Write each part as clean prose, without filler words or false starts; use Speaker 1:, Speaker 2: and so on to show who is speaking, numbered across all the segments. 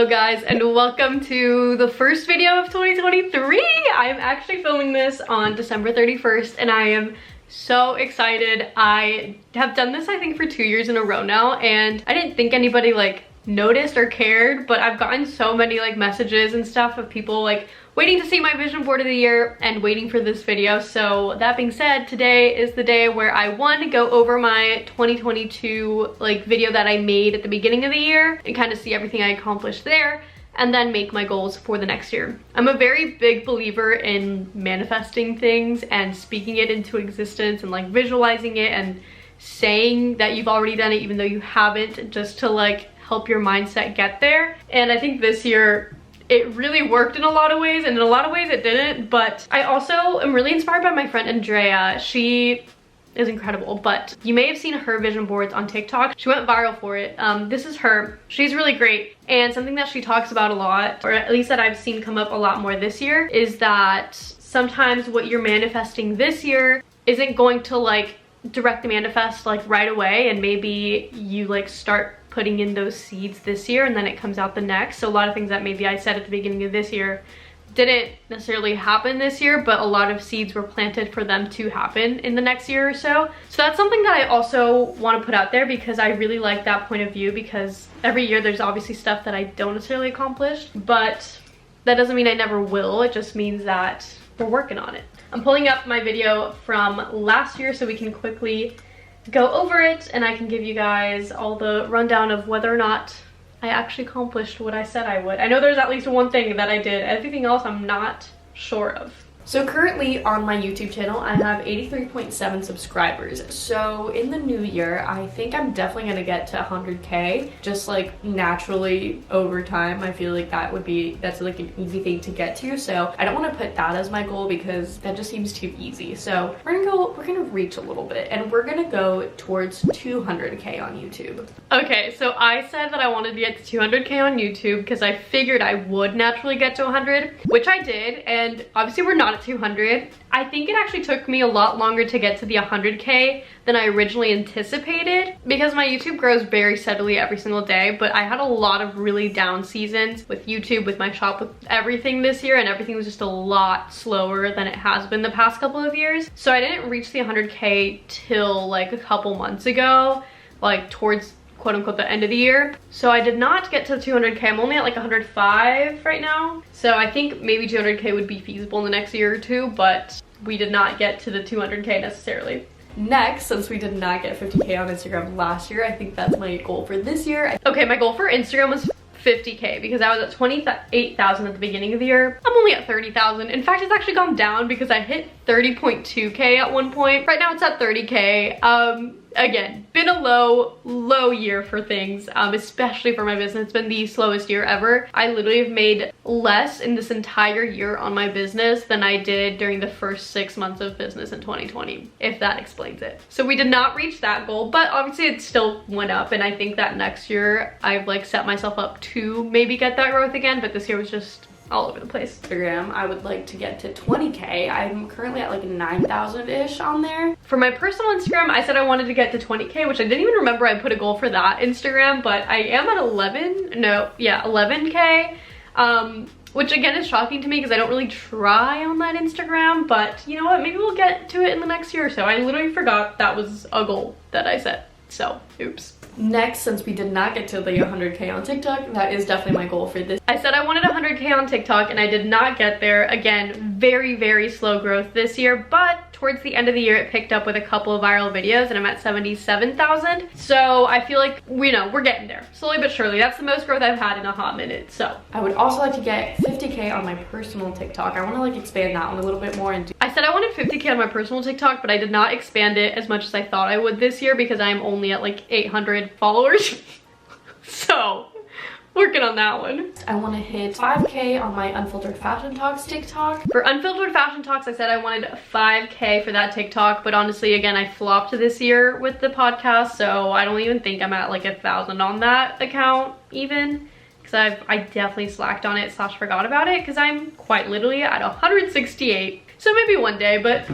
Speaker 1: guys, and welcome to the first video of 2023. I'm actually filming this on December 31st and I am so excited. I have done this I think for 2 years in a row now, and I didn't think anybody like noticed or cared, but I've gotten so many like messages and stuff of people like waiting to see my vision board of the year and waiting for this video. So that being said, today is the day where I want to go over my 2022 like video that I made at the beginning of the year and kind of see everything I accomplished there, and then make my goals for the next year. I'm a very big believer in manifesting things and speaking it into existence and like visualizing it and saying that you've already done it even though you haven't, just to like help your mindset get there. And I think this year it really worked in a lot of ways, and in a lot of ways it didn't. But I also am really inspired by my friend Andrea. She is incredible, but you may have seen her vision boards on TikTok. She went viral for it. This is her. She's really great, and something that she talks about a lot, or at least that I've seen come up a lot more this year, is that sometimes what you're manifesting this year isn't going to like direct manifest like right away, and maybe you like start putting in those seeds this year and then it comes out the next. So a lot of things that maybe I said at the beginning of this year didn't necessarily happen this year, but a lot of seeds were planted for them to happen in the next year or so. So that's something that I also want to put out there, because I really like that point of view, because every year there's obviously stuff that I don't necessarily accomplish, but that doesn't mean I never will. It just means that we're working on it. I'm pulling up my video from last year so we can quickly go over it and I can give you guys all the rundown of whether or not I actually accomplished what I said I would. I know there's at least one thing that I did. Everything else I'm not sure of. So currently on my YouTube channel, I have 83.7 subscribers. So in the new year, I think I'm definitely gonna get to 100K, just like naturally over time. I feel like that's like an easy thing to get to. So I don't wanna put that as my goal because that just seems too easy. So we're gonna reach a little bit, and we're gonna go towards 200K on YouTube. Okay, so I said that I wanted to get to 200K on YouTube because I figured I would naturally get to 100, which I did, and obviously we're not at 200. I think it actually took me a lot longer to get to the 100K than I originally anticipated, because my YouTube grows very steadily every single day, but I had a lot of really down seasons with YouTube, with my shop, with everything this year, and everything was just a lot slower than it has been the past couple of years. So I didn't reach the 100K till like a couple months ago, like towards quote unquote the end of the year. So I did not get to 200K. I'm only at like 105 right now. So I think maybe 200K would be feasible in the next year or two, but we did not get to the 200K necessarily. Next, since we did not get 50K on Instagram last year, I think that's my goal for this year. Okay, my goal for Instagram was 50K because I was at 28,000 at the beginning of the year. I'm only at 30,000. In fact, it's actually gone down because I hit 30.2K at one point. Right now it's at 30K. Again, been a low year for things, especially for my business. It's been the slowest year ever. I literally have made less in this entire year on my business than I did during the first 6 months of business in 2020, if that explains it. So we did not reach that goal, but obviously it still went up, and I think that next year I've like set myself up to maybe get that growth again, but this year was just all over the place. Instagram, I would like to get to 20K. I'm currently at like 9,000-ish on there. For my personal Instagram, I said I wanted to get to 20K, which I didn't even remember I put a goal for that Instagram, but I am at 11K, which again is shocking to me because I don't really try on that Instagram, but you know what, maybe we'll get to it in the next year or so. I literally forgot that was a goal that I set, so oops. Next, since we did not get to the 100K on TikTok, that is definitely my goal for this. I said I wanted 100K on TikTok and I did not get there. Again, very, very slow growth this year, but towards the end of the year it picked up with a couple of viral videos and I'm at 77,000. So I feel like, you know, we're getting there slowly but surely. That's the most growth I've had in a hot minute. So I would also like to get 50K on my personal TikTok. I want to like expand that one a little bit more and I said I wanted 50K on my personal TikTok, but I did not expand it as much as I thought I would this year because I'm only at like 800 followers. So working on that one. I want to hit 5K on my Unfiltered Fashion Talks TikTok. For Unfiltered Fashion Talks, I said I wanted 5K for that TikTok, but honestly, again, I flopped this year with the podcast, so I don't even think I'm at like 1,000 on that account even, because I definitely slacked on it / forgot about it, because I'm quite literally at 168. So maybe one day, but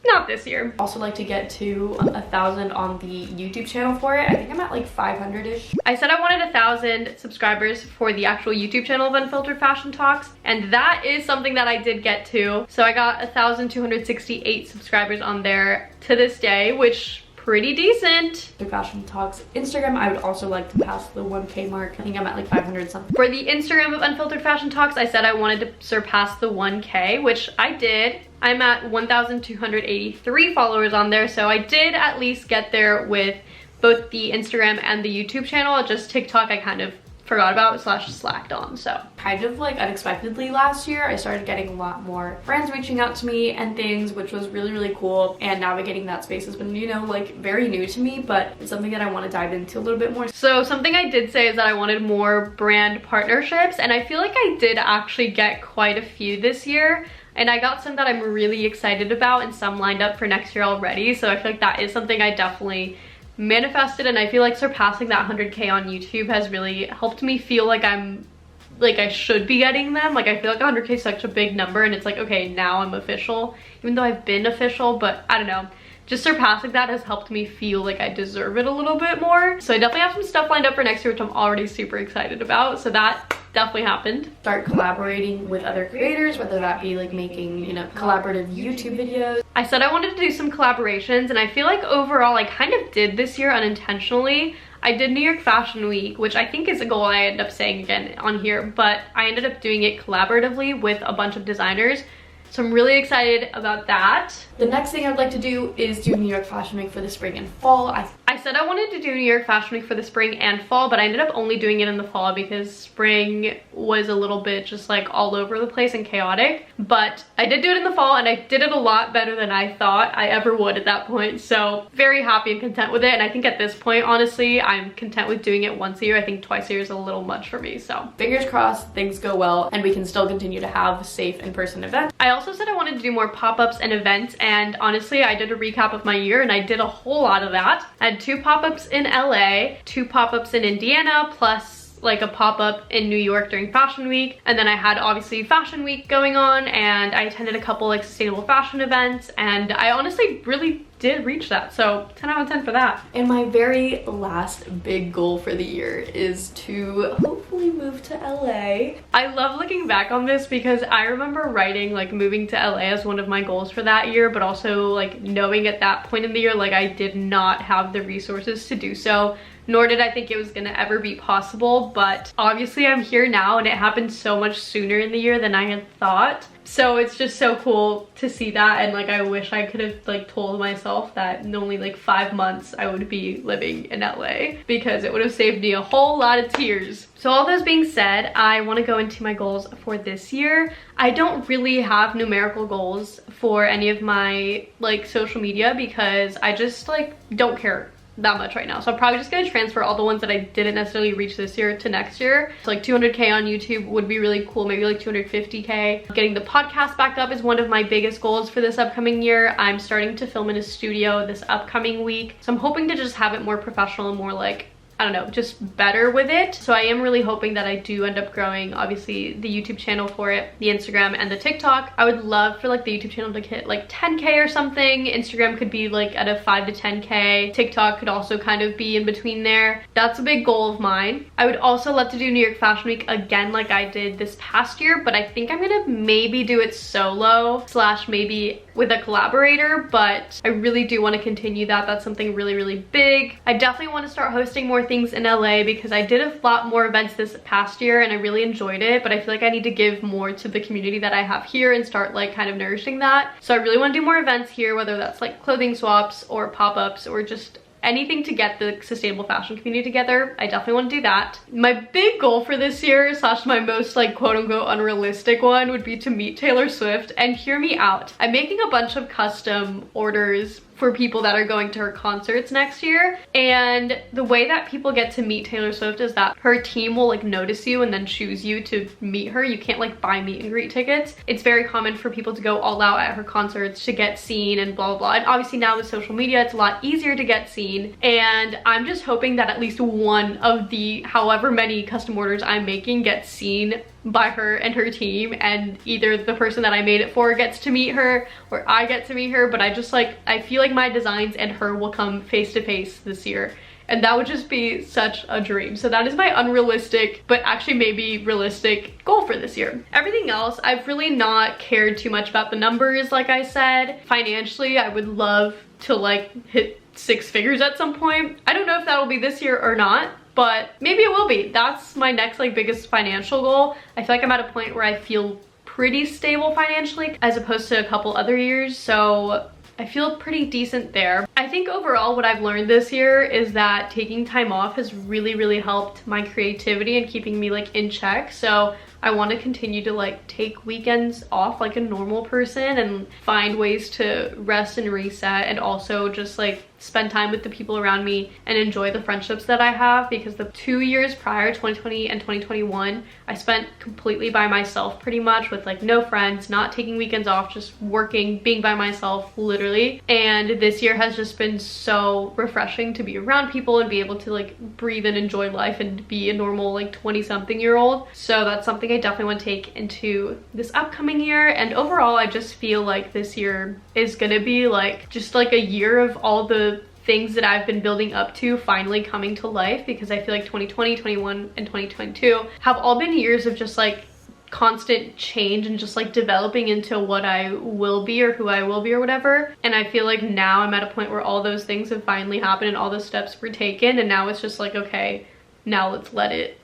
Speaker 1: not this year.
Speaker 2: Also like to get to 1,000 on the YouTube channel for it. I think I'm at like 500-ish.
Speaker 1: I said I wanted 1,000 subscribers for the actual YouTube channel of Unfiltered Fashion Talks, and that is something that I did get to. So I got 1,268 subscribers on there to this day, which pretty decent.
Speaker 2: The Fashion Talks Instagram, I would also like to pass the 1K mark. I think I'm at like 500 something.
Speaker 1: For the Instagram of Unfiltered Fashion Talks, I said I wanted to surpass the 1K, which I did. I'm at 1,283 followers on there, so I did at least get there with both the Instagram and the YouTube channel. Just TikTok I kind of forgot about / slacked on. So
Speaker 2: kind of like unexpectedly last year, I started getting a lot more brands reaching out to me and things, which was really cool. And navigating that space has been, you know, like very new to me, but it's something that I want to dive into a little bit more.
Speaker 1: So something I did say is that I wanted more brand partnerships, and I feel like I did actually get quite a few this year. And I got some that I'm really excited about and some lined up for next year already. So I feel like that is something I definitely manifested, and I feel like surpassing that 100K on YouTube has really helped me feel like I should be getting them. Like I feel like 100K is such a big number, and it's like, okay, now I'm official, even though I've been official, but I don't know. Just surpassing that has helped me feel like I deserve it a little bit more. So I definitely have some stuff lined up for next year, which I'm already super excited about. So that definitely happened.
Speaker 2: Start collaborating with other creators, whether that be like making, you know, collaborative YouTube videos.
Speaker 1: I said I wanted to do some collaborations, and I feel like overall I kind of did this year unintentionally. I did New York Fashion Week, which I think is a goal I end up saying again on here, but I ended up doing it collaboratively with a bunch of designers. So I'm really excited about that.
Speaker 2: The next thing I'd like to do is do New York Fashion Week for the spring and fall.
Speaker 1: I said I wanted to do New York Fashion Week for the spring and fall, but I ended up only doing it in the fall because spring was a little bit just like all over the place and chaotic. But I did do it in the fall, and I did it a lot better than I thought I ever would at that point. So very happy and content with it. And I think at this point, honestly, I'm content with doing it once a year. I think twice a year is a little much for me. So
Speaker 2: fingers crossed things go well and we can still continue to have safe in-person events.
Speaker 1: I also said I wanted to do more pop-ups and events, and honestly I did a recap of my year and I did a whole lot of that. I had 2 pop-ups in LA, 2 pop-ups in Indiana, plus like a pop-up in New York during Fashion Week, and then I had obviously Fashion Week going on, and I attended a couple like sustainable fashion events, and I honestly really did reach that. So 10 out of 10 for that.
Speaker 2: And my very last big goal for the year is to hopefully move to LA.
Speaker 1: I love looking back on this because I remember writing like moving to LA as one of my goals for that year, but also like knowing at that point in the year like I did not have the resources to do so, nor did I think it was gonna ever be possible. But obviously I'm here now, and it happened so much sooner in the year than I had thought. So it's just so cool to see that, and like I wish I could have like told myself that in only like 5 months I would be living in LA, because it would have saved me a whole lot of tears. So all those being said, I want to go into my goals for this year. I don't really have numerical goals for any of my like social media because I just like don't care that much right now. So I'm probably just gonna transfer all the ones that I didn't necessarily reach this year to next year. So like 200K on YouTube would be really cool, maybe like 250K. Getting the podcast back up is one of my biggest goals for this upcoming year. I'm starting to film in a studio this upcoming week, so I'm hoping to just have it more professional and more like, I don't know, just better with it. So I am really hoping that I do end up growing, obviously, the YouTube channel for it, the Instagram and the TikTok. I would love for like the YouTube channel to hit like 10K or something. Instagram could be like at a 5 to 10K. TikTok could also kind of be in between there. That's a big goal of mine. I would also love to do New York Fashion Week again like I did this past year, but I think I'm gonna maybe do it solo / maybe with a collaborator, but I really do want to continue that. That's something really big. I definitely want to start hosting more things in LA because I did a lot more events this past year and I really enjoyed it, but I feel like I need to give more to the community that I have here and start like kind of nourishing that. So I really want to do more events here, whether that's like clothing swaps or pop-ups or just anything to get the sustainable fashion community together. I definitely want to do that. My big goal for this year / my most like quote unquote unrealistic one would be to meet Taylor Swift. And hear me out, I'm making a bunch of custom orders for people that are going to her concerts next year, and the way that people get to meet Taylor Swift is that her team will like notice you and then choose you to meet her. You can't like buy meet and greet tickets. It's very common for people to go all out at her concerts to get seen and blah blah. And obviously now with social media it's a lot easier to get seen, and I'm just hoping that at least one of the however many custom orders I'm making gets seen by her and her team, and either the person that I made it for gets to meet her or I get to meet her. But I just like, I feel like my designs and her will come face to face this year, and that would just be such a dream. So that is my unrealistic but actually maybe realistic goal for this year. Everything else, I've really not cared too much about the numbers. Like I said, financially I would love to like hit 6 figures at some point. I don't know if that'll be this year or not, but maybe it will be. That's my next like biggest financial goal. I feel like I'm at a point where I feel pretty stable financially as opposed to a couple other years, so I feel pretty decent there. I think overall what I've learned this year is that taking time off has really helped my creativity and keeping me like in check. So I want to continue to like take weekends off like a normal person and find ways to rest and reset, and also just like spend time with the people around me and enjoy the friendships that I have, because the 2 years prior, 2020 and 2021, I spent completely by myself pretty much, with like no friends, not taking weekends off, just working, being by myself literally. And this year has just been so refreshing to be around people and be able to like breathe and enjoy life and be a normal like 20-something-year-old. So that's something I definitely want to take into this upcoming year. And overall I just feel like this year is gonna be like just like a year of all the things that I've been building up to finally coming to life, because I feel like 2020, 21, and 2022 have all been years of just like constant change and just like developing into what I will be or who I will be or whatever. And I feel like now I'm at a point where all those things have finally happened and all those steps were taken, and now it's just like, okay, now let's let it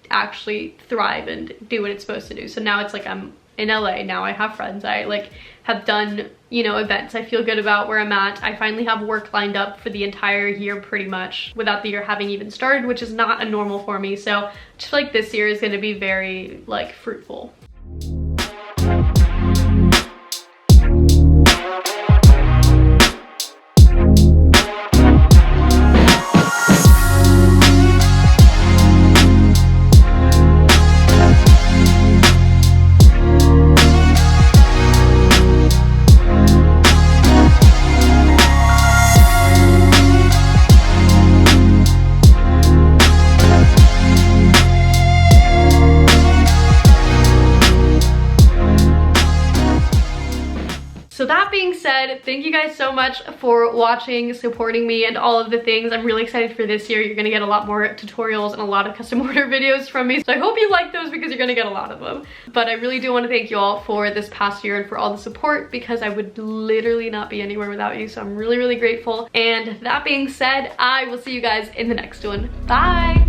Speaker 1: actually thrive and do what it's supposed to do. So now it's like I'm in LA now, I have friends, I like have done, you know, events, I feel good about where I'm at. I finally have work lined up for the entire year pretty much without the year having even started, which is not a normal for me. So I just feel like this year is going to be very like fruitful. So that being said, thank you guys so much for watching, supporting me, and all of the things. I'm really excited for this year. You're gonna get a lot more tutorials and a lot of custom order videos from me. So I hope you like those, because you're gonna get a lot of them. But I really do want to thank you all for this past year and for all the support, because I would literally not be anywhere without you. So I'm really grateful. And that being said, I will see you guys in the next one. Bye!